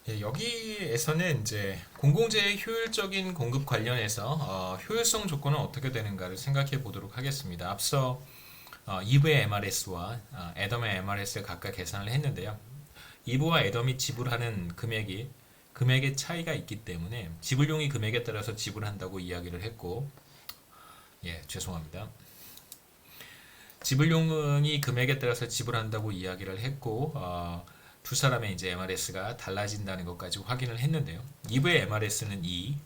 예, 여기에서는 이제 공공재의 효율적인 공급 관련해서 효율성 조건은 어떻게 되는가를 생각해 보도록 하겠습니다. 앞서 이브의 MRS와 애덤의 MRS를 각각 계산을 했는데요. 이브와 애덤이 지불하는 금액의 차이가 있기 때문에 지불용이 금액에 따라서 지불한다고 이야기를 했고, 예, 죄송합니다. 지불용이 금액에 따라서 지불한다고 이야기를 했고, 두 사람의 이제 MRS가 달라진다는 것까지 확인을 했는데요. 이브의 MRS는 2,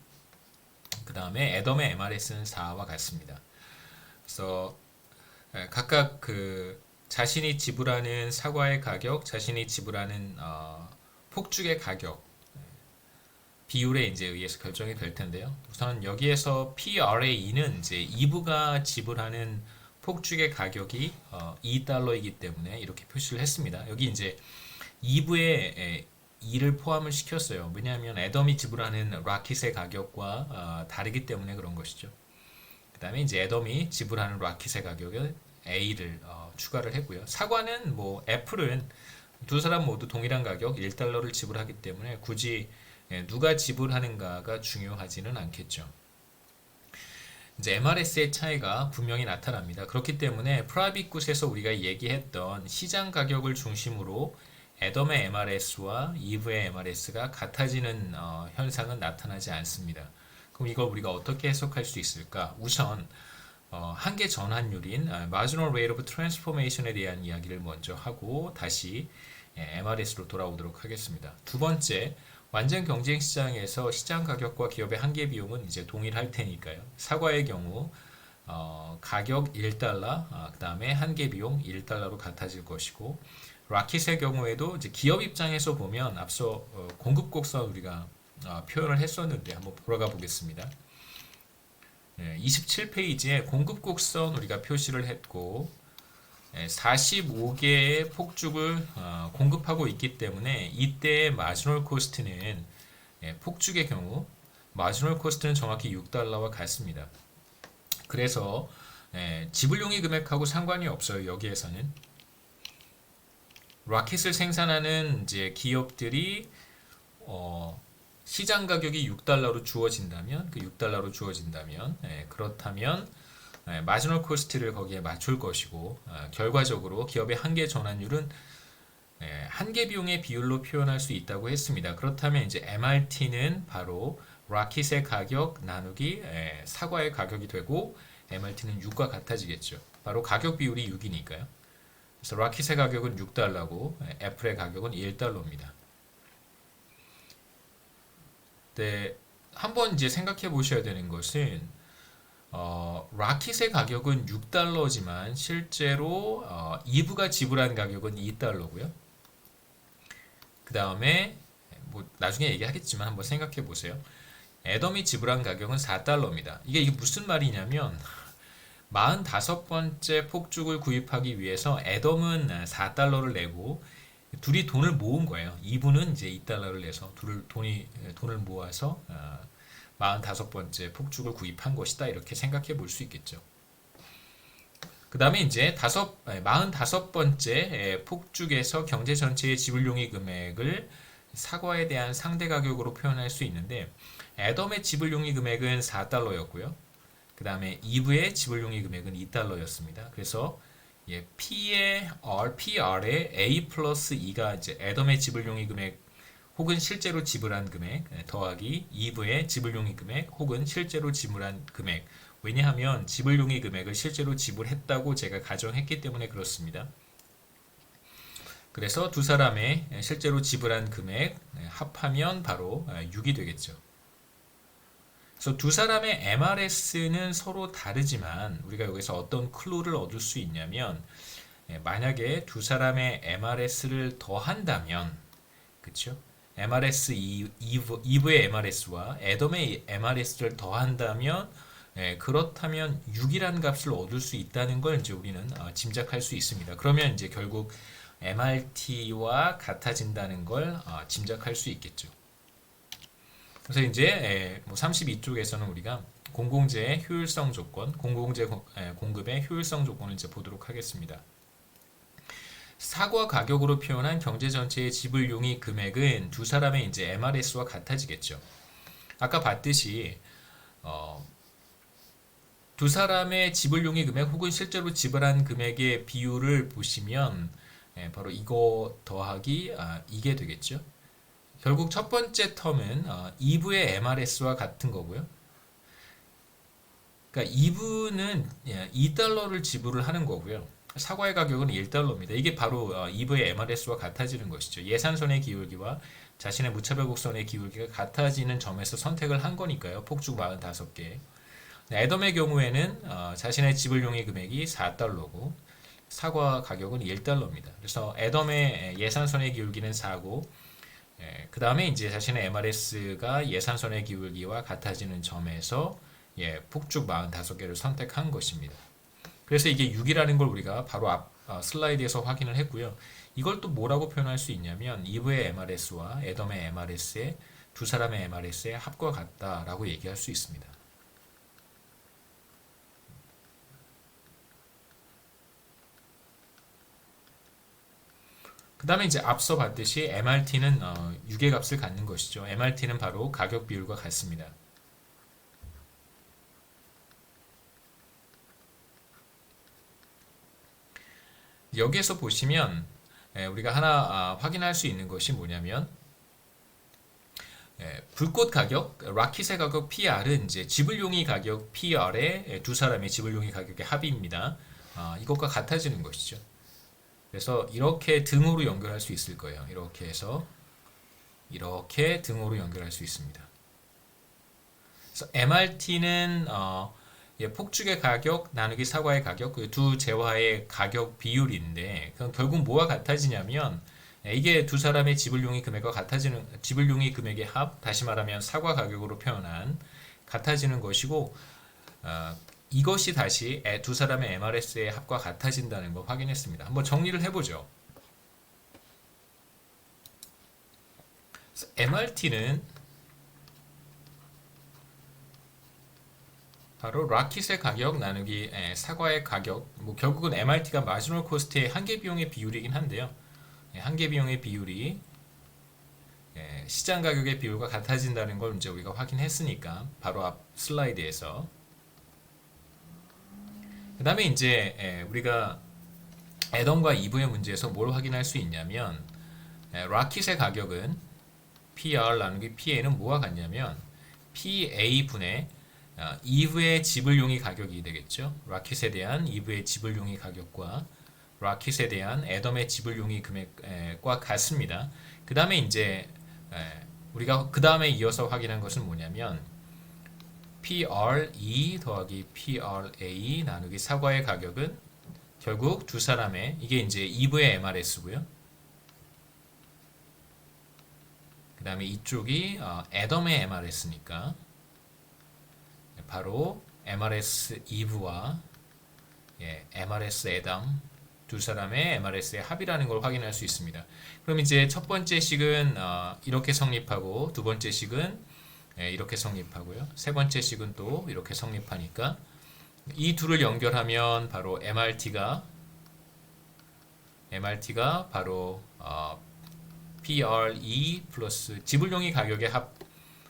그 다음에 애덤의 MRS는 4와 같습니다. 그래서 각각 그 자신이 지불하는 사과의 가격, 자신이 지불하는 폭죽의 가격 비율에 이제 의해서 결정이 될 텐데요. 우선 여기에서 PRA는 이제 이브가 지불하는 폭죽의 가격이 $2이기 때문에 이렇게 표시를 했습니다. 여기 이제 이브에 2를 포함을 시켰어요. 왜냐하면 애덤이 지불하는 라킷의 가격과 다르기 때문에 그런 것이죠. 그 다음에 이제 애덤이 지불하는 라킷의 가격을 A를 추가를 했고요. 사과는 뭐 애플은 두 사람 모두 동일한 가격 $1를 지불하기 때문에 굳이 누가 지불하는가가 중요하지는 않겠죠. 이제 MRS의 차이가 분명히 나타납니다. 그렇기 때문에 프라빗굿에서 우리가 얘기했던 시장 가격을 중심으로 애덤의 MRS와 이브의 MRS가 같아지는 현상은 나타나지 않습니다. 그럼 이걸 우리가 어떻게 해석할 수 있을까? 우선 한계 전환율인 Marginal Rate of Transformation에 대한 이야기를 먼저 하고 다시 MRS로 돌아오도록 하겠습니다. 두 번째, 완전 경쟁 시장에서 시장 가격과 기업의 한계 비용은 이제 동일할 테니까요. 사과의 경우 가격 $1, 그 다음에 한계 비용 $1로 같아질 것이고, 라킷의 경우에도 이제 기업 입장에서 보면 앞서 공급 곡선 우리가 표현을 했었는데 한번 돌아가 보겠습니다. 27페이지에 공급 곡선 우리가 표시를 했고 45개의 폭죽을 공급하고 있기 때문에 이때의 마지널 코스트는 폭죽의 경우 마지널 코스트는 정확히 $6와 같습니다. 그래서 지불용이 금액하고 상관이 없어요. 여기에서는 라켓을 생산하는 이제 기업들이 시장 가격이 $6로 주어진다면 그렇다면 마지널 코스트를 거기에 맞출 것이고 결과적으로 기업의 한계 전환율은 한계 비용의 비율로 표현할 수 있다고 했습니다. 그렇다면 이제 MRT는 바로 라켓의 가격 나누기 사과의 가격이 되고 MRT는 6과 같아지겠죠. 바로 가격 비율이 6이니까요. 그래서 라킷의 가격은 $6고 애플의 가격은 $1입니다. 네, 한번 이제 생각해 보셔야 되는 것은 라킷의 가격은 $6지만 실제로 이브가 지불한 가격은 $2고요. 그 다음에 뭐 나중에 얘기하겠지만 한번 생각해 보세요. 애덤이 지불한 가격은 $4입니다. 이게 무슨 말이냐면 45번째 폭죽을 구입하기 위해서 애덤은 $4를 내고 둘이 돈을 모은 거예요. 이분은 이제 $2를 내서 돈을 모아서 45번째 폭죽을 구입한 것이다. 이렇게 생각해 볼 수 있겠죠. 그 다음에 이제 45번째 폭죽에서 경제 전체의 지불용의 금액을 사과에 대한 상대 가격으로 표현할 수 있는데 애덤의 지불용의 금액은 $4였고요. 그 다음에 이브의 지불용의 금액은 $2였습니다. 그래서 PR의 A 플러스 2가 이제 애덤의 지불용의 금액 혹은 실제로 지불한 금액 더하기 이브의 지불용의 금액 혹은 실제로 지불한 금액. 왜냐하면 지불용의 금액을 실제로 지불했다고 제가 가정했기 때문에 그렇습니다. 그래서 두 사람의 실제로 지불한 금액 합하면 바로 6이 되겠죠. 그래서 두 사람의 MRS는 서로 다르지만 우리가 여기서 어떤 클루를 얻을 수 있냐면 만약에 두 사람의 MRS를 더한다면 그쵸? 이브의 MRS와 애덤의 MRS를 더한다면 그렇다면 6이라는 값을 얻을 수 있다는 걸 이제 우리는 짐작할 수 있습니다. 그러면 이제 결국 MRT와 같아진다는 걸 짐작할 수 있겠죠. 그래서 이제 32쪽에서는 우리가 공공재의 효율성 조건, 공공재 공급의 효율성 조건을 이제 보도록 하겠습니다. 사과 가격으로 표현한 경제 전체의 지불 용의 금액은 두 사람의 이제 MRS와 같아지겠죠. 아까 봤듯이 두 사람의 지불 용의 금액 혹은 실제로 지불한 금액의 비율을 보시면 바로 이거 더하기 이게 되겠죠. 결국 첫 번째 텀은 2부의 MRS와 같은 거고요. 그러니까 2부는 2달러를 지불을 하는 거고요. 사과의 가격은 1달러입니다. 이게 바로 2부의 MRS와 같아지는 것이죠. 예산선의 기울기와 자신의 무차별 곡선의 기울기가 같아지는 점에서 선택을 한 거니까요. 폭죽 45개. 애덤의 경우에는 자신의 지불 용의 금액이 4달러고 사과 가격은 1달러입니다. 그래서 애덤의 예산선의 기울기는 4고 그 다음에 이제 자신의 MRS가 예산선의 기울기와 같아지는 점에서 폭죽 45개를 선택한 것입니다. 그래서 이게 6이라는 걸 우리가 바로 앞 슬라이드에서 확인을 했고요. 이걸 또 뭐라고 표현할 수 있냐면 2부의 MRS와 애덤의 MRS의 두 사람의 MRS의 합과 같다라고 얘기할 수 있습니다. 그 다음에 이제 앞서 봤듯이 MRT는 6의 값을 갖는 것이죠. MRT는 바로 가격 비율과 같습니다. 여기에서 보시면 우리가 하나 확인할 수 있는 것이 뭐냐면 불꽃 가격, 라킷의 가격 PR은 이제 지불용의 가격 PR의 두 사람의 지불용의 가격의 합입니다. 이것과 같아지는 것이죠. 그래서 이렇게 등호로 연결할 수 있을 거예요. 이렇게 해서 이렇게 등호로 연결할 수 있습니다. 그래서 MRT는 폭죽의 가격 나누기 사과의 가격, 그 두 재화의 가격 비율인데 그럼 결국 뭐와 같아지냐면 이게 두 사람의 지불용의 금액과 같아지는 지불용의 금액의 합, 다시 말하면 사과 가격으로 표현한 같아지는 것이고 이것이 다시 두 사람의 MRS의 합과 같아진다는 걸 확인했습니다. 한번 정리를 해보죠. MRT는 바로 라킷의 가격 나누기 사과의 가격, 뭐 결국은 MRT가 마지노럴 코스트의 한계 비용의 비율이긴 한데요. 한계 비용의 비율이 시장 가격의 비율과 같아진다는 걸 이제 우리가 확인했으니까 바로 앞 슬라이드에서 그 다음에 이제 우리가 애덤과 이브의 문제에서 뭘 확인할 수 있냐면 라킷의 가격은 PR 나누기 PA는 뭐와 같냐면 PA분의 이브의 지불용의 가격이 되겠죠. 라킷에 대한 이브의 지불용의 가격과 라킷에 대한 애덤의 지불용의 금액과 같습니다. 그 다음에 이제 우리가 그 다음에 이어서 확인한 것은 뭐냐면 PRE 더하기 PRA 나누기 사과의 가격은 결국 두 사람의 이게 이제 2부의 MRS고요. 그 다음에 이쪽이 애덤의 MRS니까 바로 MRS 2부와 MRS 애덤 두 사람의 MRS의 합이라는 걸 확인할 수 있습니다. 그럼 이제 첫 번째 식은 이렇게 성립하고 두 번째 식은 이렇게 성립하고요. 세 번째 식은 또 이렇게 성립하니까 이 둘을 연결하면 바로 MRT가 바로 PRE 플러스 지불용의 가격의 합,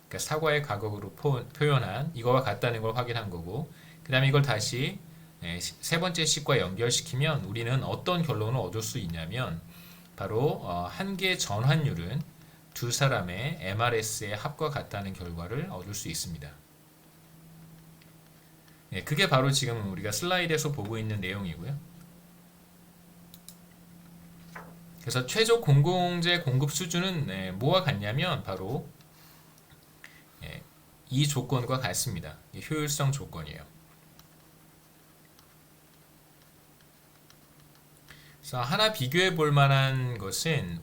그러니까 사과의 가격으로 표현한 이거와 같다는 걸 확인한 거고, 그 다음에 이걸 다시 세 번째 식과 연결시키면 우리는 어떤 결론을 얻을 수 있냐면 바로 한계 전환율은 두 사람의 MRS의 합과 같다는 결과를 얻을 수 있습니다. 그게 바로 지금 우리가 슬라이드에서 보고 있는 내용이고요. 그래서 최저 공공재 공급 수준은 뭐와 같냐면 바로 이 조건과 같습니다. 효율성 조건이에요. 그래서 하나 비교해 볼 만한 것은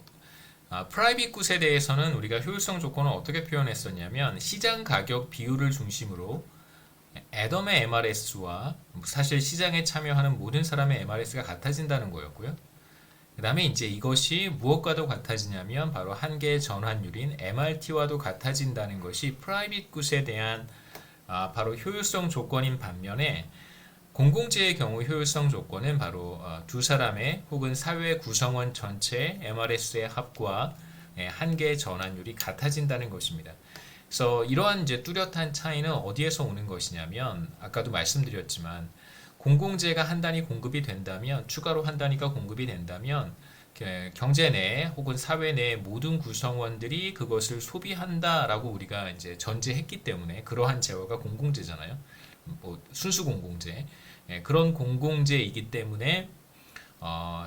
프라이빗 굿에 대해서는 우리가 효율성 조건을 어떻게 표현했었냐면 시장 가격 비율을 중심으로 애덤의 MRS와 사실 시장에 참여하는 모든 사람의 MRS가 같아진다는 거였고요. 그 다음에 이제 이것이 무엇과도 같아지냐면 바로 한계 전환율인 MRT와도 같아진다는 것이 프라이빗 굿에 대한 바로 효율성 조건인 반면에 공공재의 경우 효율성 조건은 바로 두 사람의 혹은 사회 구성원 전체의 MRS의 합과 한계 전환율이 같아진다는 것입니다. 그래서 이러한 이제 뚜렷한 차이는 어디에서 오는 것이냐면 아까도 말씀드렸지만 공공재가 한 단위 공급이 된다면 추가로 한 단위가 공급이 된다면 경제 내 혹은 사회 내 모든 구성원들이 그것을 소비한다라고 우리가 이제 전제했기 때문에 그러한 재화가 공공재잖아요. 뭐 순수 공공재 그런 공공재이기 때문에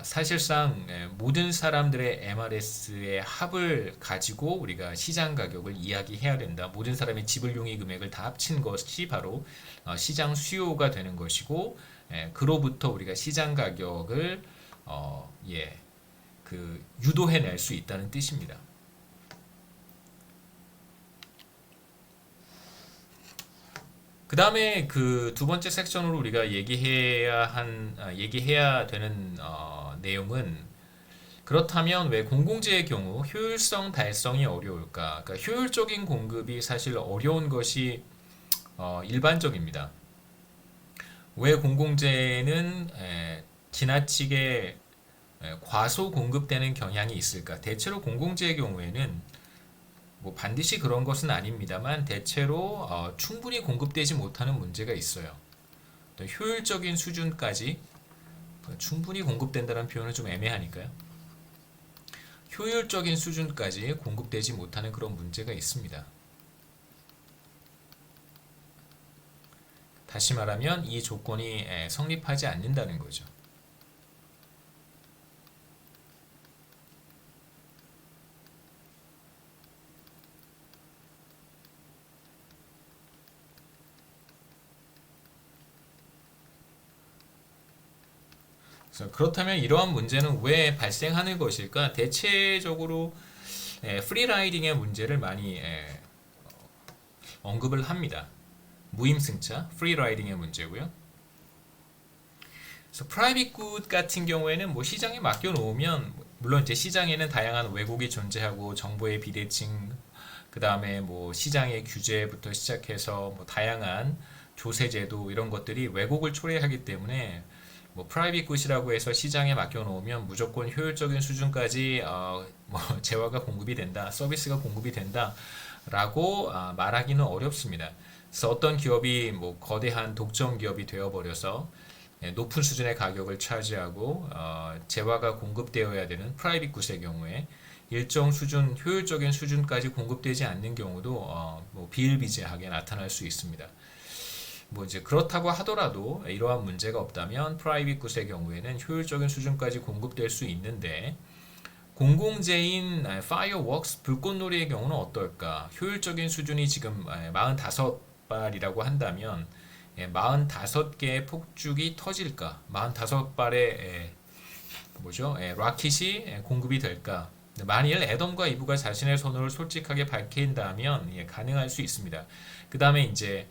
사실상 모든 사람들의 MRS의 합을 가지고 우리가 시장 가격을 이야기해야 된다. 모든 사람의 지불용의 금액을 다 합친 것이 바로 시장 수요가 되는 것이고 그로부터 우리가 시장 가격을 유도해낼 수 있다는 뜻입니다. 그 다음에 그 두 번째 섹션으로 우리가 얘기해야 되는 내용은 그렇다면 왜 공공재의 경우 효율성 달성이 어려울까? 그러니까 효율적인 공급이 사실 어려운 것이 일반적입니다. 왜 공공재는 지나치게 과소 공급되는 경향이 있을까? 대체로 공공재의 경우에는 뭐 반드시 그런 것은 아닙니다만 대체로 충분히 공급되지 못하는 문제가 있어요. 또 효율적인 수준까지 충분히 공급된다는 표현은 좀 애매하니까요. 효율적인 수준까지 공급되지 못하는 그런 문제가 있습니다. 다시 말하면 이 조건이 성립하지 않는다는 거죠. 그렇다면 이러한 문제는 왜 발생하는 것일까? 대체적으로 프리라이딩의 문제를 많이 언급을 합니다. 무임승차, 프리라이딩의 문제고요. 그래서 프라이빗 굿 같은 경우에는 뭐 시장에 맡겨 놓으면 물론 이제 시장에는 다양한 왜곡이 존재하고 정보의 비대칭, 그 다음에 뭐 시장의 규제부터 시작해서 뭐 다양한 조세제도 이런 것들이 왜곡을 초래하기 때문에 뭐 프라이빗 굿이라고 해서 시장에 맡겨 놓으면 무조건 효율적인 수준까지 뭐 재화가 공급이 된다, 서비스가 공급이 된다라고 말하기는 어렵습니다. 그래서 어떤 기업이 뭐 거대한 독점 기업이 되어버려서 높은 수준의 가격을 차지하고 재화가 공급되어야 되는 프라이빗 굿의 경우에 일정 수준, 효율적인 수준까지 공급되지 않는 경우도 뭐 비일비재하게 나타날 수 있습니다. 뭐 이제 그렇다고 하더라도 이러한 문제가 없다면 프라이빗 굿의 경우에는 효율적인 수준까지 공급될 수 있는데 공공재인 파이어웍스 불꽃놀이의 경우는 어떨까? 효율적인 수준이 지금 45발이라고 한다면 45개의 폭죽이 터질까? 45발의 라켓이 공급이 될까? 만일 애덤과 이브가 자신의 선호를 솔직하게 밝힌다면 가능할 수 있습니다. 그 다음에 이제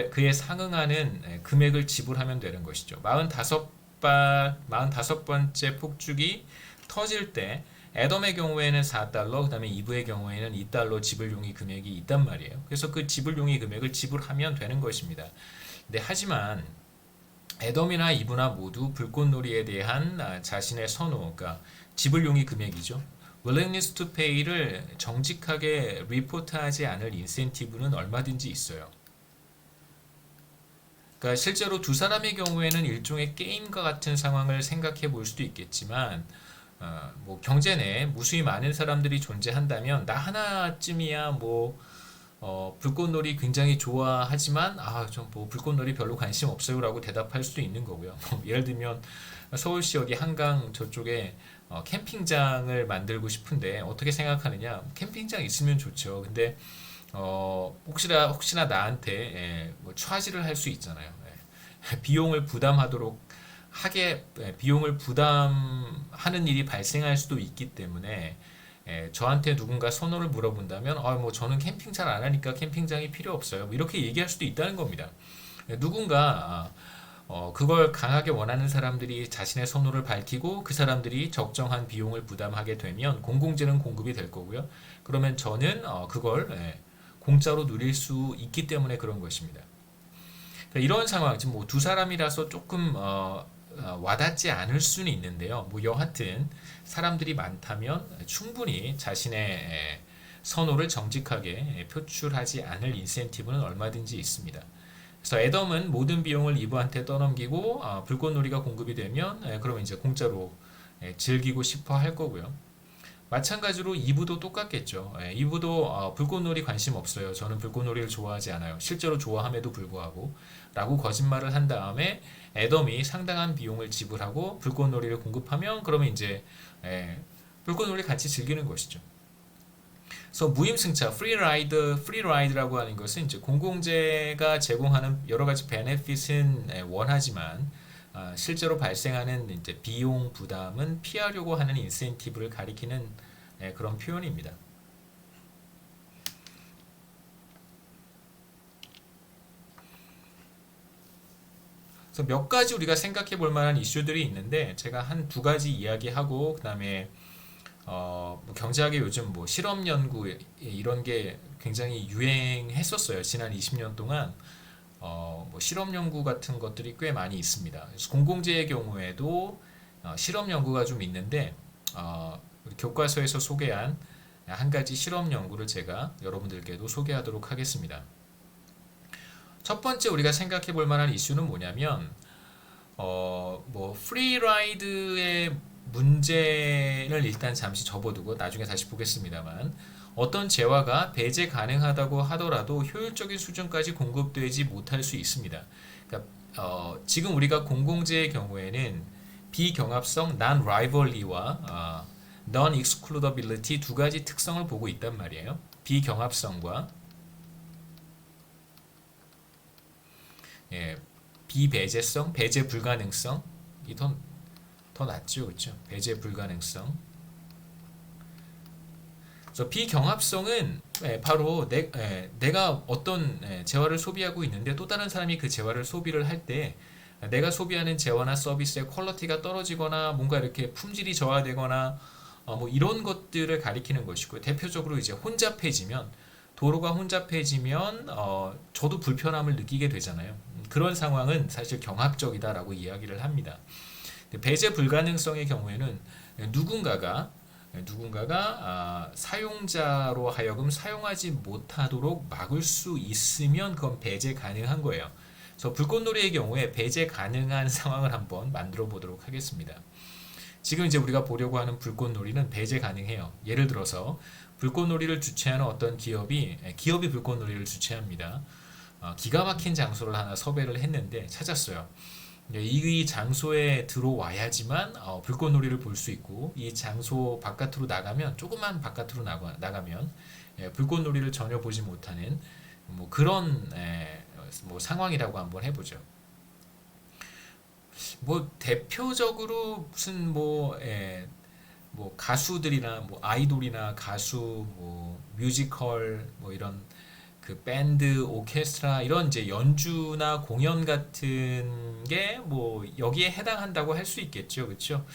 그에 상응하는 금액을 지불하면 되는 것이죠. 45번째 폭죽이 터질 때 애덤의 경우에는 4달러, 그 다음에 이브의 경우에는 2달러 지불용의 금액이 있단 말이에요. 그래서 그 지불용의 금액을 지불하면 되는 것입니다. 근데 하지만 애덤이나 이브나 모두 불꽃놀이에 대한 자신의 선호, 그러니까 지불용의 금액이죠. willingness to pay를 정직하게 리포트하지 않을 인센티브는 얼마든지 있어요. 그러니까 실제로 두 사람의 경우에는 일종의 게임과 같은 상황을 생각해 볼 수도 있겠지만 뭐 경제 내에 무수히 많은 사람들이 존재한다면 나 하나쯤이야 뭐 불꽃놀이 굉장히 좋아하지만 좀 뭐 불꽃놀이 별로 관심 없어요라고 대답할 수도 있는 거고요. 예를 들면 서울시 어디 한강 저쪽에 캠핑장을 만들고 싶은데 어떻게 생각하느냐? 캠핑장 있으면 좋죠. 근데 혹시나 나한테 뭐 차지를 할 수 있잖아요. 비용을 부담하는 일이 발생할 수도 있기 때문에 저한테 누군가 선호를 물어본다면 뭐 저는 캠핑 잘 안 하니까 캠핑장이 필요 없어요. 뭐 이렇게 얘기할 수도 있다는 겁니다. 누군가 그걸 강하게 원하는 사람들이 자신의 선호를 밝히고 그 사람들이 적정한 비용을 부담하게 되면 공공재는 공급이 될 거고요. 그러면 저는 그걸 공짜로 누릴 수 있기 때문에 그런 것입니다. 그러니까 이런 상황 지금 뭐 두 사람이라서 조금 와닿지 않을 수는 있는데요. 뭐 여하튼 사람들이 많다면 충분히 자신의 선호를 정직하게 표출하지 않을 인센티브는 얼마든지 있습니다. 그래서 애덤은 모든 비용을 이브한테 떠넘기고 불꽃놀이가 공급이 되면 그러면 이제 공짜로 즐기고 싶어 할 거고요. 마찬가지로 이브도 똑같겠죠. 이브도 불꽃놀이 관심 없어요. 저는 불꽃놀이를 좋아하지 않아요. 실제로 좋아함에도 불구하고 라고 거짓말을 한 다음에 애덤이 상당한 비용을 지불하고 불꽃놀이를 공급하면 그러면 이제 불꽃놀이 같이 즐기는 것이죠. 그래서 무임승차, 프리라이드라고 하는 것은 이제 공공재가 제공하는 여러 가지 베네핏은 원하지만 실제로 발생하는 이제 비용 부담은 피하려고 하는 인센티브를 가리키는 그런 표현입니다. 그래서 몇 가지 우리가 생각해 볼 만한 이슈들이 있는데 제가 한 두 가지 이야기하고 그다음에 뭐 경제학에 요즘 뭐 실험 연구 이런 게 굉장히 유행했었어요. 지난 20년 동안 뭐 실험 연구 같은 것들이 꽤 많이 있습니다. 그래서 공공재의 경우에도 실험 연구가 좀 있는데 우리 교과서에서 소개한 한 가지 실험 연구를 제가 여러분들께도 소개하도록 하겠습니다. 첫 번째 우리가 생각해 볼 만한 이슈는 뭐냐면 뭐 프리라이드의 문제를 일단 잠시 접어두고 나중에 다시 보겠습니다만 어떤 재화가 배제 가능하다고 하더라도 효율적인 수준까지 공급되지 못할 수 있습니다. 그러니까 지금 우리가 공공재의 경우에는 비경합성, non-rivalry와 non-excludability 두 가지 특성을 보고 있단 말이에요. 비경합성과 비배제성, 배제 불가능성 이 더 낫죠, 그렇죠? 배제 불가능성. 그래서 비경합성은 바로 내가 어떤 재화를 소비하고 있는데 또 다른 사람이 그 재화를 소비를 할 때 내가 소비하는 재화나 서비스의 퀄리티가 떨어지거나 뭔가 이렇게 품질이 저하되거나 뭐 이런 것들을 가리키는 것이고 대표적으로 이제 혼잡해지면 도로가 혼잡해지면 저도 불편함을 느끼게 되잖아요. 그런 상황은 사실 경합적이다라고 이야기를 합니다. 배제 불가능성의 경우에는 누군가가 사용자로 하여금 사용하지 못하도록 막을 수 있으면 그건 배제 가능한 거예요. 그래서 불꽃놀이의 경우에 배제 가능한 상황을 한번 만들어 보도록 하겠습니다. 지금 이제 우리가 보려고 하는 불꽃놀이는 배제 가능해요. 예를 들어서 불꽃놀이를 주최하는 어떤 기업이 불꽃놀이를 주최합니다. 기가 막힌 장소를 하나 섭외를 했는데 찾았어요. 이 장소에 들어와야지만 불꽃놀이를 볼 수 있고 이 장소 바깥으로 나가면 조금만 바깥으로 나가면 불꽃놀이를 전혀 보지 못하는 뭐 그런 뭐 상황이라고 한번 해보죠. 뭐 대표적으로 무슨 뭐 가수들이나 뭐 아이돌이나 가수 뭐 뮤지컬 뭐 이런 그 밴드, 오케스트라 이런 이제 연주나 공연 같은 게 뭐 여기에 해당한다고 할 수 있겠죠, 그렇죠?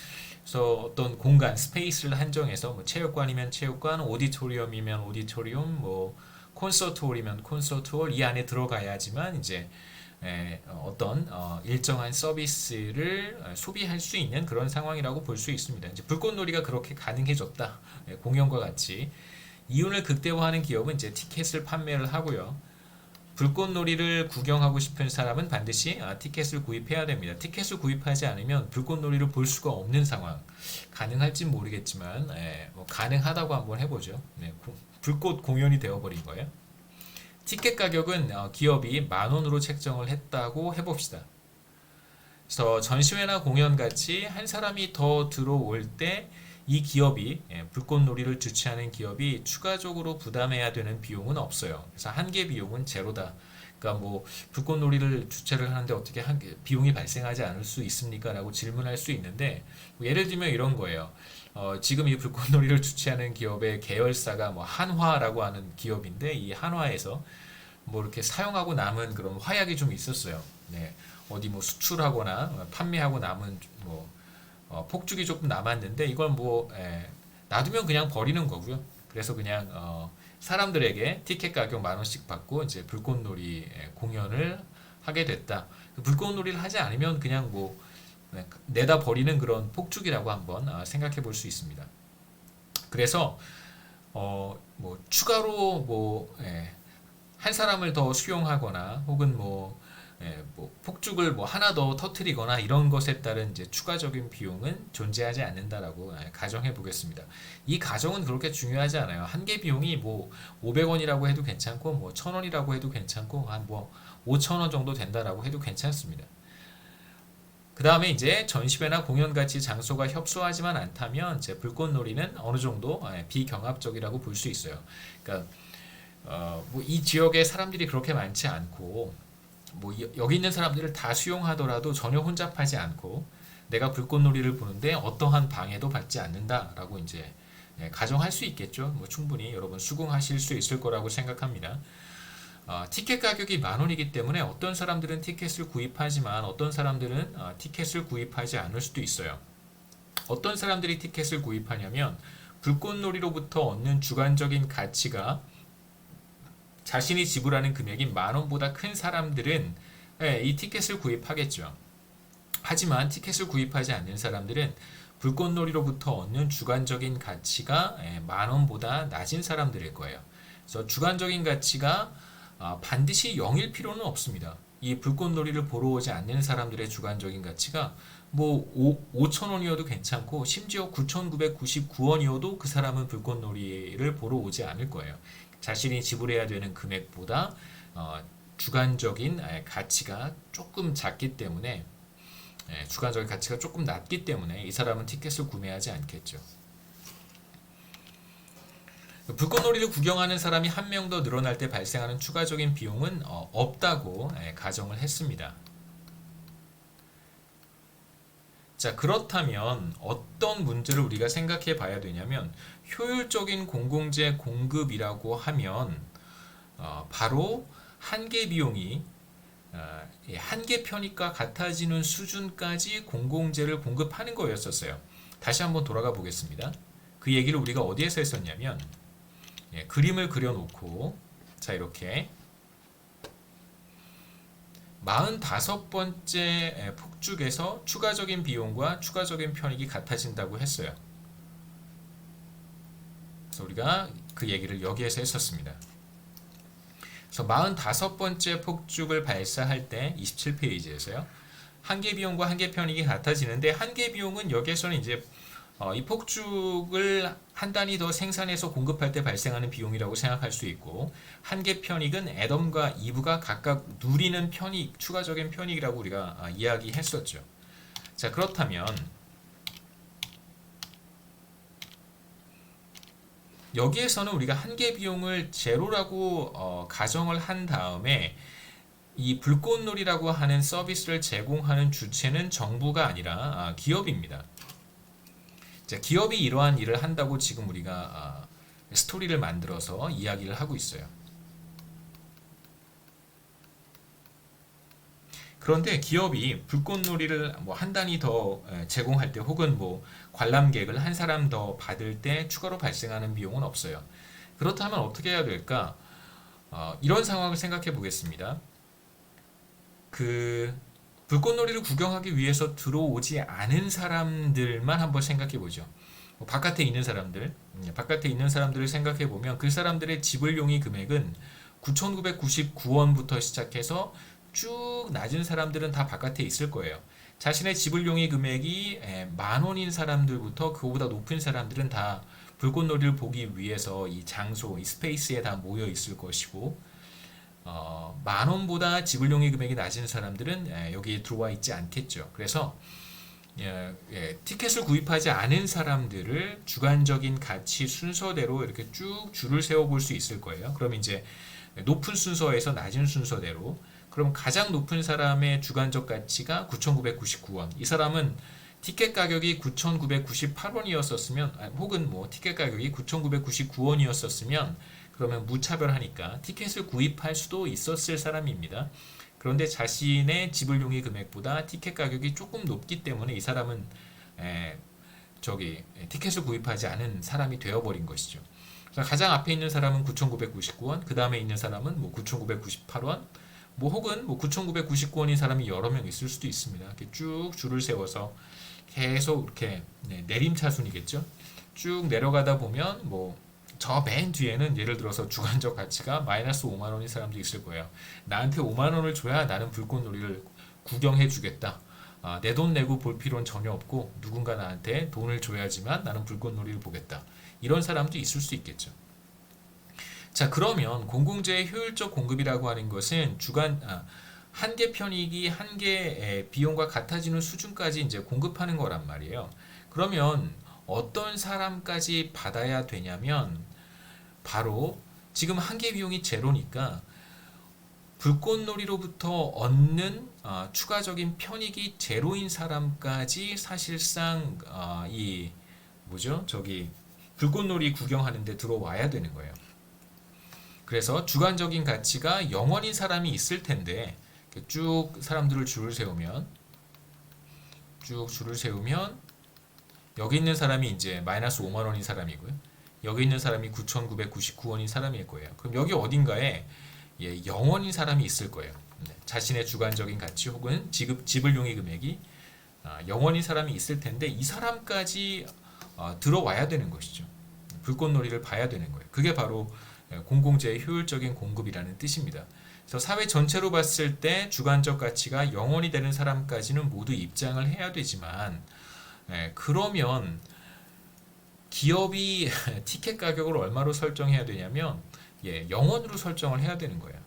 그래서 어떤 공간, 스페이스를 한정해서 뭐 체육관이면 체육관, 오디토리움이면 오디토리움, 뭐 콘서트홀이면 콘서트홀 이 안에 들어가야지만 이제 어떤 일정한 서비스를 소비할 수 있는 그런 상황이라고 볼 수 있습니다. 이제 불꽃놀이가 그렇게 가능해졌다, 공연과 같이. 이윤을 극대화하는 기업은 이제 티켓을 판매를 하고요. 불꽃놀이를 구경하고 싶은 사람은 반드시 티켓을 구입해야 됩니다. 티켓을 구입하지 않으면 불꽃놀이를 볼 수가 없는 상황. 가능할진 모르겠지만 뭐 가능하다고 한번 해보죠. 불꽃 공연이 되어버린 거예요. 티켓 가격은 기업이 10,000원으로 책정을 했다고 해봅시다. 그래서 전시회나 공연 같이 한 사람이 더 들어올 때 이 기업이 불꽃놀이를 주최하는 기업이 추가적으로 부담해야 되는 비용은 없어요. 그래서 한개 비용은 제로다. 그러니까 뭐 불꽃놀이를 주최를 하는데 어떻게 비용이 발생하지 않을 수 있습니까? 라고 질문할 수 있는데 뭐 예를 들면 이런 거예요. 지금 이 불꽃놀이를 주최하는 기업의 계열사가 뭐 한화라고 하는 기업인데 이 한화에서 뭐 이렇게 사용하고 남은 그런 화약이 좀 있었어요. 어디 뭐 수출하거나 판매하고 남은 뭐 폭죽이 조금 남았는데 이걸 뭐 놔두면 그냥 버리는 거고요. 그래서 그냥 사람들에게 티켓 가격 10,000원씩 받고 이제 불꽃놀이 공연을 하게 됐다. 불꽃놀이를 하지 않으면 그냥 뭐 내다 버리는 그런 폭죽이라고 한번 생각해 볼 수 있습니다. 그래서 뭐 추가로 한 사람을 더 수용하거나 혹은 뭐 폭죽을 뭐 하나 더 터트리거나 이런 것에 따른 이제 추가적인 비용은 존재하지 않는다라고 가정해 보겠습니다. 이 가정은 그렇게 중요하지 않아요. 한 개 비용이 뭐 500원이라고 해도 괜찮고 뭐 1000원이라고 해도 괜찮고 한 뭐 5000원 정도 된다라고 해도 괜찮습니다. 그 다음에 이제 전시회나 공연 같이 장소가 협소하지만 않다면 이제 불꽃놀이는 어느 정도 비경합적이라고 볼 수 있어요. 그러니까 뭐 이 지역에 사람들이 그렇게 많지 않고 뭐 여기 있는 사람들을 다 수용하더라도 전혀 혼잡하지 않고 내가 불꽃놀이를 보는데 어떠한 방해도 받지 않는다라고 이제 가정할 수 있겠죠. 뭐 충분히 여러분 수긍하실 수 있을 거라고 생각합니다. 티켓 가격이 10,000원이기 때문에 어떤 사람들은 티켓을 구입하지만 어떤 사람들은 티켓을 구입하지 않을 수도 있어요. 어떤 사람들이 티켓을 구입하냐면 불꽃놀이로부터 얻는 주관적인 가치가 자신이 지불하는 금액이 10,000원보다 큰 사람들은 이 티켓을 구입하겠죠. 하지만 티켓을 구입하지 않는 사람들은 불꽃놀이로부터 얻는 주관적인 가치가 10,000원보다 낮은 사람들일 거예요. 그래서 주관적인 가치가 반드시 0일 필요는 없습니다. 이 불꽃놀이를 보러 오지 않는 사람들의 주관적인 가치가 뭐 5,000원이어도 괜찮고 심지어 9,999원이어도 그 사람은 불꽃놀이를 보러 오지 않을 거예요. 자신이 지불해야 되는 금액보다 주관적인 가치가 조금 작기 때문에 주관적인 가치가 조금 낮기 때문에 이 사람은 티켓을 구매하지 않겠죠. 불꽃놀이를 구경하는 사람이 한 명 더 늘어날 때 발생하는 추가적인 비용은 없다고 가정을 했습니다. 자, 그렇다면 어떤 문제를 우리가 생각해 봐야 되냐면 효율적인 공공재 공급이라고 하면 바로 한개 비용이 한개 편익과 같아지는 수준까지 공공재를 공급하는 거였었어요. 다시 한번 돌아가 보겠습니다. 그 얘기를 우리가 어디에서 했었냐면 그림을 그려놓고 자 이렇게 45번째 폭죽에서 추가적인 비용과 추가적인 편익이 같아진다고 했어요. 그래서 우리가 그 얘기를 여기에서 했었습니다. 그래서 45번째 폭죽을 발사할 때 27페이지에서요. 한계 비용과 한계 편익이 같아지는데 한계 비용은 여기에서는 이제 이 폭죽을 한 단위 더 생산해서 공급할 때 발생하는 비용이라고 생각할 수 있고 한계 편익은 애덤과 이브가 각각 누리는 편익, 추가적인 편익이라고 우리가 이야기했었죠. 자, 그렇다면 여기에서는 우리가 한계 비용을 제로라고 가정을 한 다음에 이 불꽃놀이라고 하는 서비스를 제공하는 주체는 정부가 아니라 기업입니다. 자, 기업이 이러한 일을 한다고 지금 우리가 스토리를 만들어서 이야기를 하고 있어요. 그런데 기업이 불꽃놀이를 뭐 한 단위 더 제공할 때 혹은 뭐 관람객을 한 사람 더 받을 때 추가로 발생하는 비용은 없어요. 그렇다면 어떻게 해야 될까? 이런 상황을 생각해 보겠습니다. 그 불꽃놀이를 구경하기 위해서 들어오지 않은 사람들만 한번 생각해 보죠. 바깥에 있는 사람들, 바깥에 있는 사람들을 생각해 보면 그 사람들의 지불용의 금액은 9,999원부터 시작해서 쭉 낮은 사람들은 다 바깥에 있을 거예요. 자신의 지불용의 금액이 10,000원인 사람들부터 그거보다 높은 사람들은 다 불꽃놀이를 보기 위해서 이 장소, 이 스페이스에 다 모여 있을 것이고 10,000원보다 지불용의 금액이 낮은 사람들은 여기에 들어와 있지 않겠죠. 그래서 티켓을 구입하지 않은 사람들을 주관적인 가치 순서대로 이렇게 쭉 줄을 세워 볼 수 있을 거예요. 그럼 이제 높은 순서에서 낮은 순서대로 그럼 가장 높은 사람의 주관적 가치가 9,999원. 이 사람은 티켓 가격이 9,998원이었었으면 혹은 뭐 티켓 가격이 9,999원이었었으면 그러면 무차별하니까 티켓을 구입할 수도 있었을 사람입니다. 그런데 자신의 지불용의 금액보다 티켓 가격이 조금 높기 때문에 이 사람은 티켓을 구입하지 않은 사람이 되어버린 것이죠. 가장 앞에 있는 사람은 9,999원, 그 다음에 있는 사람은 뭐 9,998원, 뭐 혹은 뭐 9,999원인 사람이 여러 명 있을 수도 있습니다. 이렇게 쭉 줄을 세워서 계속 이렇게 내림차순이겠죠. 쭉 내려가다 보면 뭐 저 맨 뒤에는 예를 들어서 주관적 가치가 마이너스 5만 원인 사람도 있을 거예요. 나한테 5만 원을 줘야 나는 불꽃놀이를 구경해 주겠다. 내 돈 내고 볼 필요는 전혀 없고 누군가 나한테 돈을 줘야지만 나는 불꽃놀이를 보겠다. 이런 사람도 있을 수 있겠죠. 자, 그러면 공공재의 효율적 공급이라고 하는 것은 한 개 편익이 한 개의 비용과 같아지는 수준까지 이제 공급하는 거란 말이에요. 그러면 어떤 사람까지 받아야 되냐면 바로 지금 한 개 비용이 제로니까 불꽃놀이로부터 얻는 추가적인 편익이 제로인 사람까지 사실상 이 뭐죠? 저기 불꽃놀이 구경하는데 들어와야 되는 거예요. 그래서 주관적인 가치가 0원인 사람이 있을 텐데 쭉 사람들을 쭉 줄을 세우면 여기 있는 사람이 이제 마이너스 5만 원인 사람이고요. 여기 있는 사람이 9,999원인 사람일 거예요. 그럼 여기 어딘가에 0원인 사람이 있을 거예요. 자신의 주관적인 가치 혹은 지불 용의 금액이 0원인 사람이 있을 텐데 이 사람까지 들어와야 되는 것이죠. 불꽃놀이를 봐야 되는 거예요. 그게 바로 공공재의 효율적인 공급이라는 뜻입니다. 그래서 사회 전체로 봤을 때 주관적 가치가 0원이 되는 사람까지는 모두 입장을 해야 되지만 그러면 기업이 티켓 가격을 얼마로 설정해야 되냐면 0원으로 설정을 해야 되는 거예요.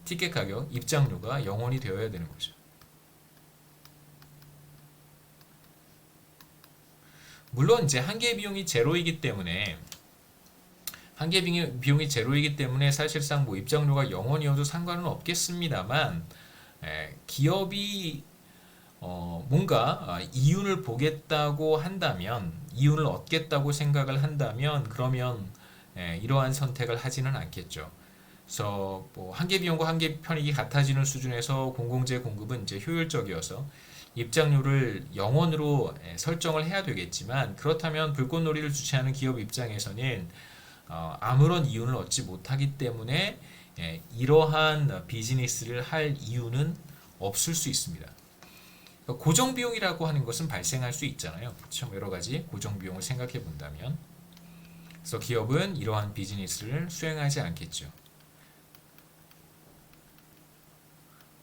티켓 가격, 입장료가 0원이 되어야 되는 거죠. 물론 이제 한 개 비용이 제로이기 때문에 사실상 뭐 입장료가 0원이어도 상관은 없겠습니다만 기업이 뭔가 이윤을 보겠다고 한다면 이윤을 얻겠다고 생각을 한다면 그러면 이러한 선택을 하지는 않겠죠. 그래서 뭐 한 개 비용과 한 개 편익이 같아지는 수준에서 공공재 공급은 이제 효율적이어서 입장료를 0원으로 설정을 해야 되겠지만 그렇다면 불꽃놀이를 주최하는 기업 입장에서는 아무런 이윤을 얻지 못하기 때문에 이러한 비즈니스를 할 이유는 없을 수 있습니다. 고정 비용이라고 하는 것은 발생할 수 있잖아요. 그렇죠? 여러 가지 고정 비용을 생각해 본다면, 그래서 기업은 이러한 비즈니스를 수행하지 않겠죠.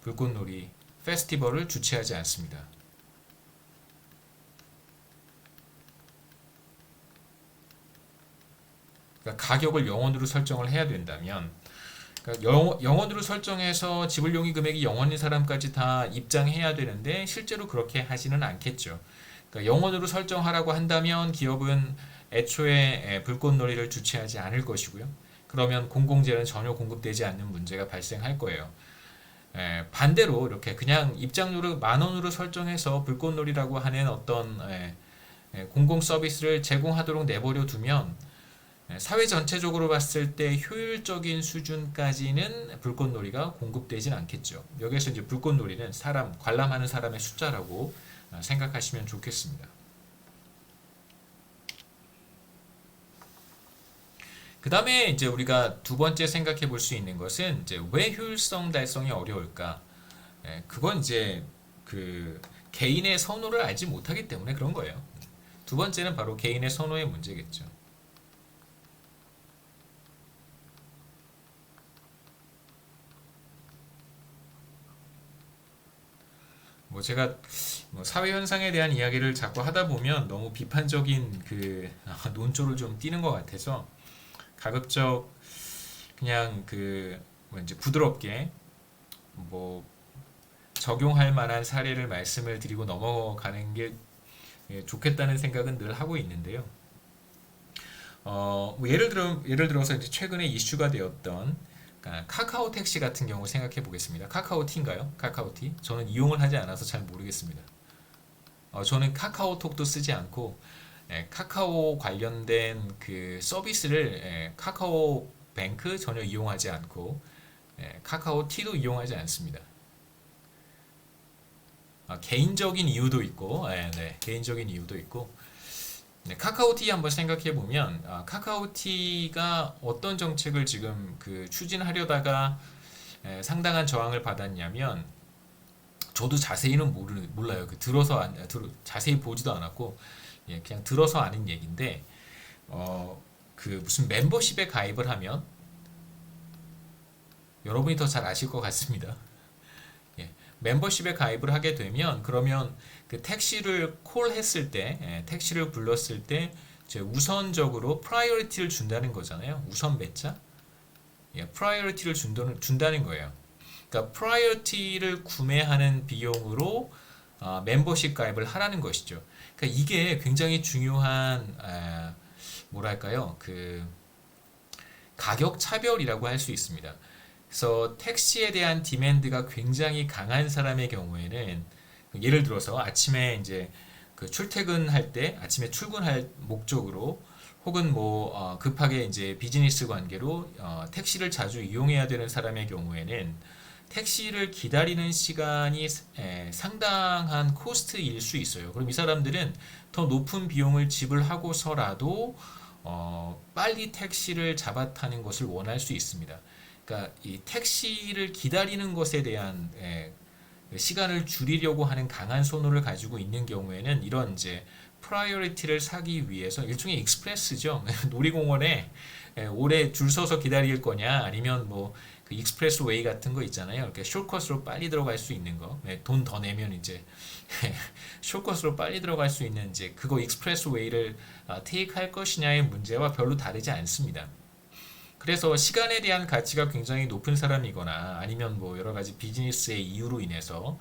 불꽃놀이 페스티벌을 주최하지 않습니다. 그러니까 가격을 0원으로 설정을 해야 된다면 그러니까 0원으로 설정해서 지불용의 금액이 0원인 사람까지 다 입장해야 되는데 실제로 그렇게 하지는 않겠죠. 그러니까 0원으로 설정하라고 한다면 기업은 애초에 불꽃놀이를 주최하지 않을 것이고요. 그러면 공공재는 전혀 공급되지 않는 문제가 발생할 거예요. 반대로 이렇게 그냥 입장료를 10,000원으로 설정해서 불꽃놀이라고 하는 어떤 공공 서비스를 제공하도록 내버려 두면 사회 전체적으로 봤을 때 효율적인 수준까지는 불꽃놀이가 공급되진 않겠죠. 여기서 이제 불꽃놀이는 관람하는 사람의 숫자라고 생각하시면 좋겠습니다. 그 다음에 이제 우리가 두 번째 생각해 볼 수 있는 것은 이제 왜 효율성 달성이 어려울까? 그건 이제 그 개인의 선호를 알지 못하기 때문에 그런 거예요. 두 번째는 바로 개인의 선호의 문제겠죠. 뭐 제가 사회 현상에 대한 이야기를 자꾸 하다 보면 너무 비판적인 그 논조를 좀 띠는 것 같아서 가급적 그냥 이제 부드럽게 뭐 적용할 만한 사례를 말씀을 드리고 넘어가는 게 좋겠다는 생각은 늘 하고 있는데요. 뭐 예를 들어서 이제 최근에 이슈가 되었던 카카오 택시 같은 경우 생각해 보겠습니다. 카카오티인가요? 카카오티? 저는 이용을 하지 않아서 잘 모르겠습니다. 저는 카카오톡도 쓰지 않고 카카오 관련된 그 서비스를 카카오뱅크 전혀 이용하지 않고 카카오티도 이용하지 않습니다. 개인적인 이유도 있고, 개인적인 이유도 있고, 카카오티 한번 생각해 보면 카카오티가 어떤 정책을 지금 추진하려다가 상당한 저항을 받았냐면 저도 자세히는 몰라요. 자세히 보지도 않았고 그냥 들어서 아는 얘기인데 그 무슨 멤버십에 가입을 하면 여러분이 더 잘 아실 것 같습니다. 멤버십에 가입을 하게 되면 그러면 그 택시를 콜했을 때 택시를 불렀을 때 이제 우선적으로 프라이어리티를 준다는 거잖아요. 우선 배차 프라이어리티를 준다는 거예요. 그러니까 프라이어티를 구매하는 비용으로 멤버십 가입을 하라는 것이죠. 그러니까 이게 굉장히 중요한 뭐랄까요? 그 가격 차별이라고 할 수 있습니다. 그래서 택시에 대한 디맨드가 굉장히 강한 사람의 경우에는 예를 들어서 아침에 이제 그 출퇴근할 때 아침에 출근할 목적으로 혹은 뭐 급하게 이제 비즈니스 관계로 택시를 자주 이용해야 되는 사람의 경우에는 택시를 기다리는 시간이 상당한 코스트일 수 있어요. 그럼 이 사람들은 더 높은 비용을 지불하고서라도 빨리 택시를 잡아 타는 것을 원할 수 있습니다. 그러니까 이 택시를 기다리는 것에 대한 시간을 줄이려고 하는 강한 선호를 가지고 있는 경우에는 이런 이제 프라이어리티를 사기 위해서 일종의 익스프레스죠. 놀이공원에 오래 줄 서서 기다릴 거냐 아니면 뭐 그 익스프레스 웨이 같은 거 있잖아요. 이렇게 숏컷으로 빨리 들어갈 수 있는 거. 돈 더 내면 이제 숏컷으로 빨리 들어갈 수 있는 이제 그거 익스프레스 웨이를 테이크할 것이냐의 문제와 별로 다르지 않습니다. 그래서 시간에 대한 가치가 굉장히 높은 사람이거나 아니면 뭐 여러 가지 비즈니스의 이유로 인해서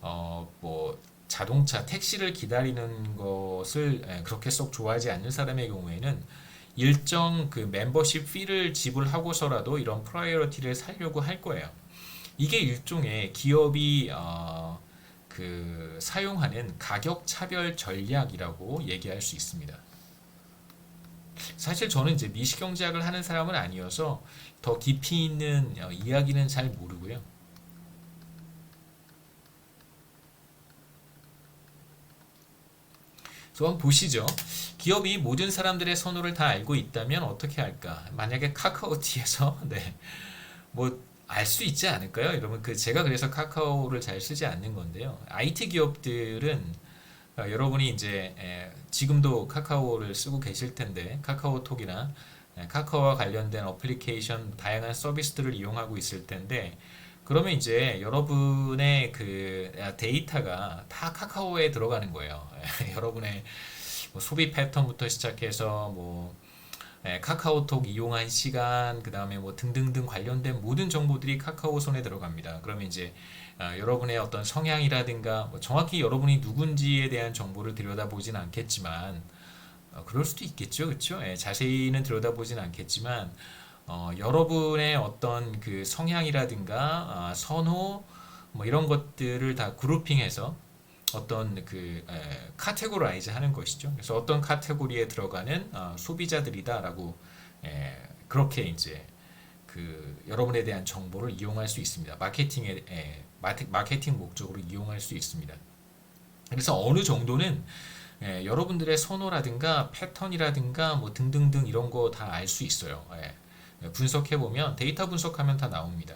뭐 자동차 택시를 기다리는 것을 그렇게 썩 좋아하지 않는 사람의 경우에는 일정 그 멤버십 피를 지불하고서라도 이런 프라이어리티를 살려고 할 거예요. 이게 일종의 기업이 그 사용하는 가격 차별 전략이라고 얘기할 수 있습니다. 사실 저는 이제 미식경제학을 하는 사람은 아니어서 더 깊이 있는 이야기는 잘 모르고요. 그래서 한번 보시죠. 기업이 모든 사람들의 선호를 다 알고 있다면 어떻게 할까? 만약에 카카오티에서 뭐 알 수 있지 않을까요? 여러분 제가 그래서 카카오를 잘 쓰지 않는 건데요. IT 기업들은 여러분이 이제 지금도 카카오를 쓰고 계실 텐데 카카오톡이나 카카오와 관련된 어플리케이션 다양한 서비스들을 이용하고 있을 텐데 그러면 이제 여러분의 그 데이터가 다 카카오에 들어가는 거예요. 여러분의 뭐 소비 패턴부터 시작해서 뭐 카카오톡 이용한 시간, 그 다음에 뭐 등등등 관련된 모든 정보들이 카카오 손에 들어갑니다. 그러면 이제 여러분의 어떤 성향이라든가 뭐 정확히 여러분이 누군지에 대한 정보를 들여다보진 않겠지만 그럴 수도 있겠죠, 그렇죠? 자세히는 들여다보진 않겠지만 여러분의 어떤 그 성향이라든가 선호 뭐 이런 것들을 다 그룹핑해서 어떤 그 카테고라이즈 하는 것이죠. 그래서 어떤 카테고리에 들어가는 소비자들이다라고 그렇게 이제 그 여러분에 대한 정보를 이용할 수 있습니다. 마케팅 목적으로 이용할 수 있습니다. 그래서 어느 정도는 여러분들의 선호라든가 패턴이라든가 뭐 등등등 이런 거 다 알 수 있어요. 분석해 보면 데이터 분석하면 다 나옵니다.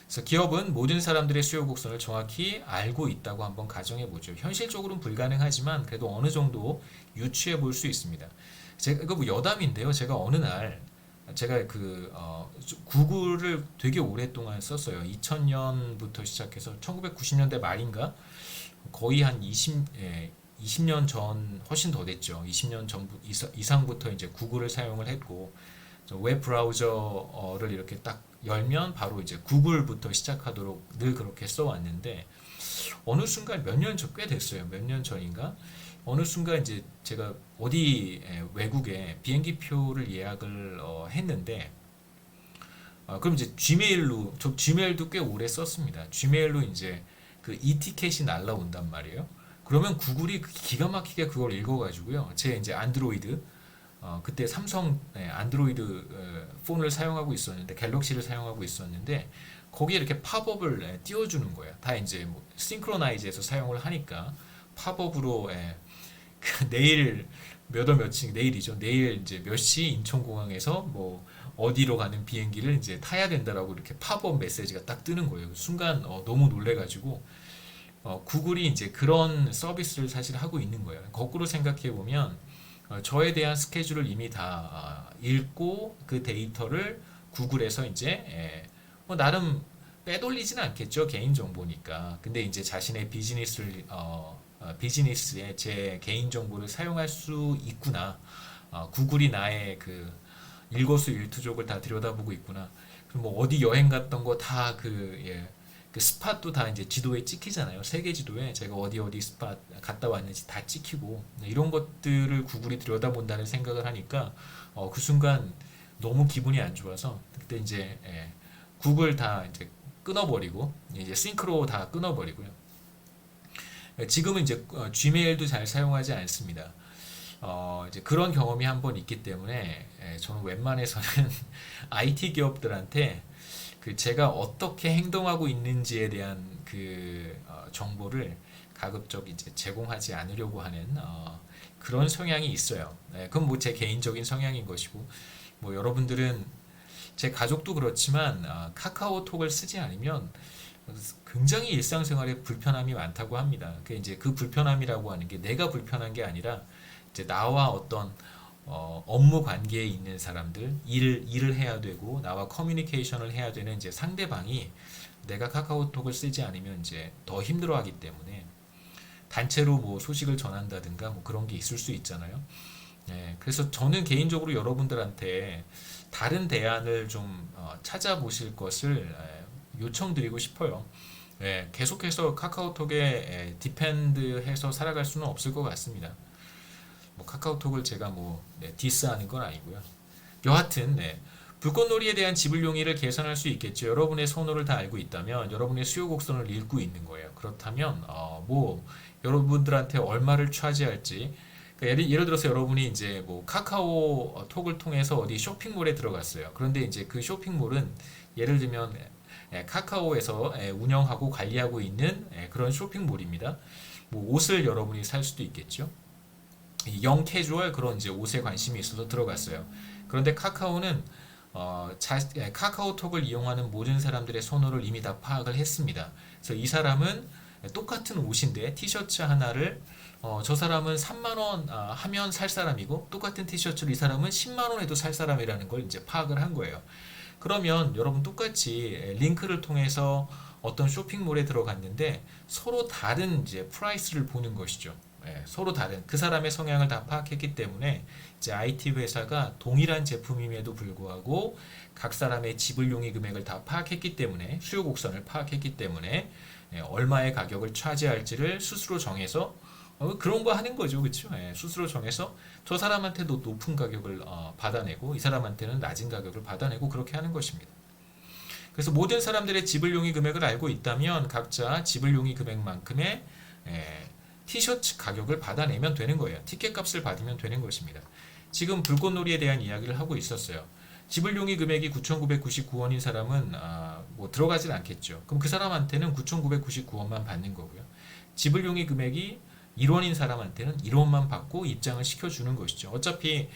그래서 기업은 모든 사람들의 수요 곡선을 정확히 알고 있다고 한번 가정해 보죠. 현실적으로는 불가능하지만 그래도 어느 정도 유추해 볼 수 있습니다. 제가 이거 뭐 여담인데요. 제가 어느 날 제가 그 구글을 되게 오랫동안 썼어요. 2000년부터 시작해서 1990년대 말인가 거의 한 20년 전 훨씬 더 됐죠. 20년 전 이상부터 이제 구글을 사용을 했고 웹 브라우저를 이렇게 딱 열면 바로 이제 구글부터 시작하도록 늘 그렇게 써왔는데 어느 순간 몇 년 전 꽤 됐어요. 몇 년 전인가 어느 순간 이제 제가 어디 외국에 비행기 표를 예약을 했는데 그럼 이제 저 지메일도 꽤 오래 썼습니다. 지메일로 이제 그 이티켓이 날라온단 말이에요. 그러면 구글이 기가 막히게 그걸 읽어가지고요. 제 이제 안드로이드 그때 삼성 안드로이드 폰을 사용하고 있었는데 갤럭시를 사용하고 있었는데 거기에 이렇게 팝업을 띄워주는 거예요. 다 이제 뭐 싱크로나이즈해서 사용을 하니까 팝업으로 내일 몇 월 며칠 내일이죠. 내일 이제 몇 시 인천공항에서 뭐 어디로 가는 비행기를 이제 타야 된다라고 이렇게 팝업 메시지가 딱 뜨는 거예요. 순간 너무 놀래가지고 구글이 이제 그런 서비스를 사실 하고 있는 거예요. 거꾸로 생각해 보면 저에 대한 스케줄을 이미 다 읽고 그 데이터를 구글에서 이제 뭐 나름 빼돌리지는 않겠죠. 개인 정보니까. 근데 이제 자신의 비즈니스에 제 개인 정보를 사용할 수 있구나. 구글이 나의 그 일거수일투족을 다 들여다보고 있구나. 그리고 뭐 어디 여행 갔던 거 다 그 스팟도 다 이제 지도에 찍히잖아요. 세계 지도에 제가 어디 스팟 갔다 왔는지 다 찍히고 이런 것들을 구글이 들여다본다는 생각을 하니까 그 순간 너무 기분이 안 좋아서 그때 이제 구글 다 이제 끊어버리고 이제 싱크로 다 끊어버리고요. 지금은 이제 Gmail도 잘 사용하지 않습니다. 이제 그런 경험이 한번 있기 때문에 저는 웬만해서는 IT 기업들한테 그 제가 어떻게 행동하고 있는지에 대한 그 정보를 가급적 이제 제공하지 않으려고 하는 그런 성향이 있어요. 그건 뭐 제 개인적인 성향인 것이고 뭐 여러분들은 제 가족도 그렇지만 카카오톡을 쓰지 않으면 굉장히 일상생활에 불편함이 많다고 합니다. 그 이제 그 불편함이라고 하는 게 내가 불편한 게 아니라 이제 나와 어떤 업무 관계에 있는 사람들 일을 해야 되고 나와 커뮤니케이션을 해야 되는 이제 상대방이 내가 카카오톡을 쓰지 않으면 이제 더 힘들어하기 때문에 단체로 뭐 소식을 전한다든가 뭐 그런 게 있을 수 있잖아요. 그래서 저는 개인적으로 여러분들한테 다른 대안을 좀 찾아보실 것을 요청드리고 싶어요. 계속해서 카카오톡에 디펜드해서 살아갈 수는 없을 것 같습니다. 뭐 카카오톡을 제가 뭐 디스하는 건 아니고요. 여하튼 불꽃놀이에 대한 지불 용의를 계산할 수 있겠죠. 여러분의 선호를 다 알고 있다면 여러분의 수요 곡선을 읽고 있는 거예요. 그렇다면 뭐 여러분들한테 얼마를 차지할지 그러니까 예를 들어서 여러분이 이제 뭐 카카오톡을 통해서 어디 쇼핑몰에 들어갔어요. 그런데 이제 그 쇼핑몰은 예를 들면 카카오에서 운영하고 관리하고 있는 그런 쇼핑몰입니다. 뭐 옷을 여러분이 살 수도 있겠죠. 영 캐주얼 그런 이제 옷에 관심이 있어서 들어갔어요. 그런데 카카오는 카카오톡을 이용하는 모든 사람들의 선호를 이미 다 파악을 했습니다. 그래서 이 사람은 똑같은 옷인데 티셔츠 하나를 저 사람은 3만 원 하면 살 사람이고 똑같은 티셔츠를 이 사람은 10만 원에도 살 사람이라는 걸 이제 파악을 한 거예요. 그러면 여러분 똑같이 링크를 통해서 어떤 쇼핑몰에 들어갔는데 서로 다른 이제 프라이스를 보는 것이죠. 서로 다른 그 사람의 성향을 다 파악했기 때문에 이제 IT 회사가 동일한 제품임에도 불구하고 각 사람의 지불 용의 금액을 다 파악했기 때문에 수요 곡선을 파악했기 때문에 얼마의 가격을 차지할지를 스스로 정해서 그런 거 하는 거죠, 그렇죠? 스스로 정해서 저 사람한테도 높은 가격을 받아내고 이 사람한테는 낮은 가격을 받아내고 그렇게 하는 것입니다. 그래서 모든 사람들의 지불 용의 금액을 알고 있다면 각자 지불 용의 금액만큼의 티셔츠 가격을 받아내면 되는 거예요. 티켓 값을 받으면 되는 것입니다. 지금 불꽃놀이에 대한 이야기를 하고 있었어요. 지불 용의 금액이 9,999원인 사람은 뭐 들어가질 않겠죠. 그럼 그 사람한테는 9,999원만 받는 거고요. 지불 용의 금액이 1원인 사람한테는 1원만 받고 입장을 시켜주는 것이죠. 어차피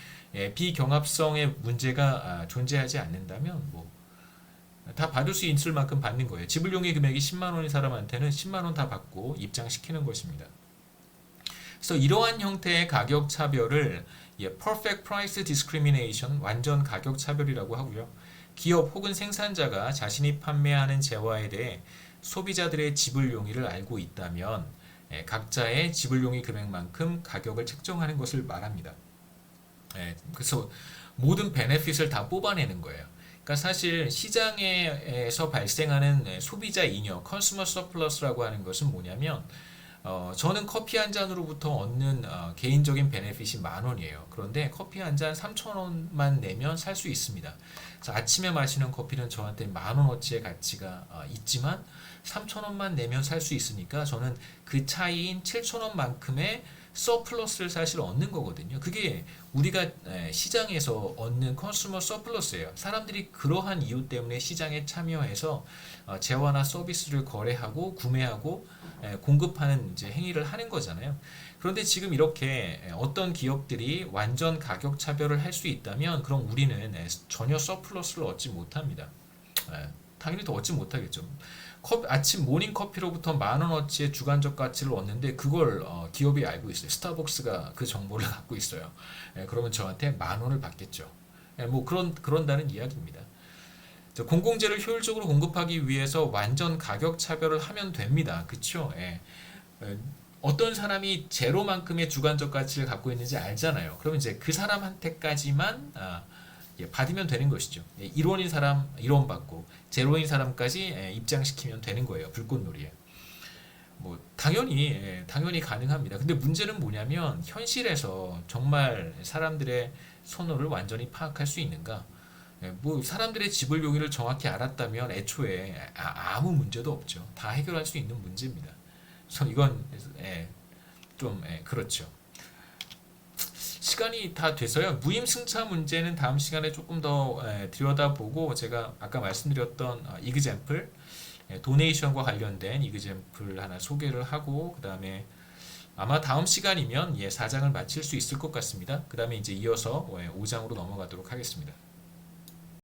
비경합성의 문제가 존재하지 않는다면 뭐 다 받을 수 있을 만큼 받는 거예요. 지불 용의 금액이 10만 원인 사람한테는 10만 원 다 받고 입장시키는 것입니다. 그래서 이러한 형태의 가격 차별을 perfect price discrimination, 완전 가격 차별이라고 하고요. 기업 혹은 생산자가 자신이 판매하는 재화에 대해 소비자들의 지불 용의를 알고 있다면 각자의 지불 용의 금액만큼 가격을 책정하는 것을 말합니다. 그래서 모든 베네핏을 다 뽑아내는 거예요. 그러니까 사실 시장에서 발생하는 소비자 잉여, 컨슈머 서플러스라고 하는 것은 뭐냐면 저는 커피 한 잔으로부터 얻는 개인적인 베네핏이 10,000원이에요. 그런데 커피 한 잔 3,000원만 내면 살 수 있습니다. 그래서 아침에 마시는 커피는 저한테 10,000원어치의 가치가 있지만 3,000원만 내면 살 수 있으니까 저는 그 차이인 7,000원만큼의 서플러스를 사실 얻는 거거든요. 그게 우리가 시장에서 얻는 컨슈머 서플러스예요. 사람들이 그러한 이유 때문에 시장에 참여해서 재화나 서비스를 거래하고 구매하고 공급하는 이제 행위를 하는 거잖아요. 그런데 지금 이렇게 어떤 기업들이 완전 가격 차별을 할 수 있다면 그럼 우리는 전혀 서플러스를 얻지 못합니다. 당연히 더 얻지 못하겠죠. 아침 모닝 커피로부터 10,000원어치의 주간적 가치를 얻는데 그걸 기업이 알고 있어요. 스타벅스가 그 정보를 갖고 있어요. 그러면 저한테 10,000원을 받겠죠. 뭐 그런다는 이야기입니다. 공공재를 효율적으로 공급하기 위해서 완전 가격 차별을 하면 됩니다. 그렇죠? 어떤 사람이 제로만큼의 주관적 가치를 갖고 있는지 알잖아요. 그러면 이제 그 사람한테까지만 받으면 되는 것이죠. 1원인 사람 1원 받고 제로인 사람까지 입장시키면 되는 거예요. 불꽃놀이에. 뭐 당연히 가능합니다. 근데 문제는 뭐냐면 현실에서 정말 사람들의 선호를 완전히 파악할 수 있는가? 뭐 사람들의 지불 용의를 정확히 알았다면 애초에 아무 문제도 없죠. 다 해결할 수 있는 문제입니다. 그래서 이건 그렇죠. 시간이 다 돼서요. 무임승차 문제는 다음 시간에 조금 더 들여다보고 제가 아까 말씀드렸던 이그젬플 도네이션과 관련된 이그젬플 하나 소개를 하고 그 다음에 아마 다음 시간이면 4장을 마칠 수 있을 것 같습니다. 그 다음에 이제 이어서 5장으로 넘어가도록 하겠습니다.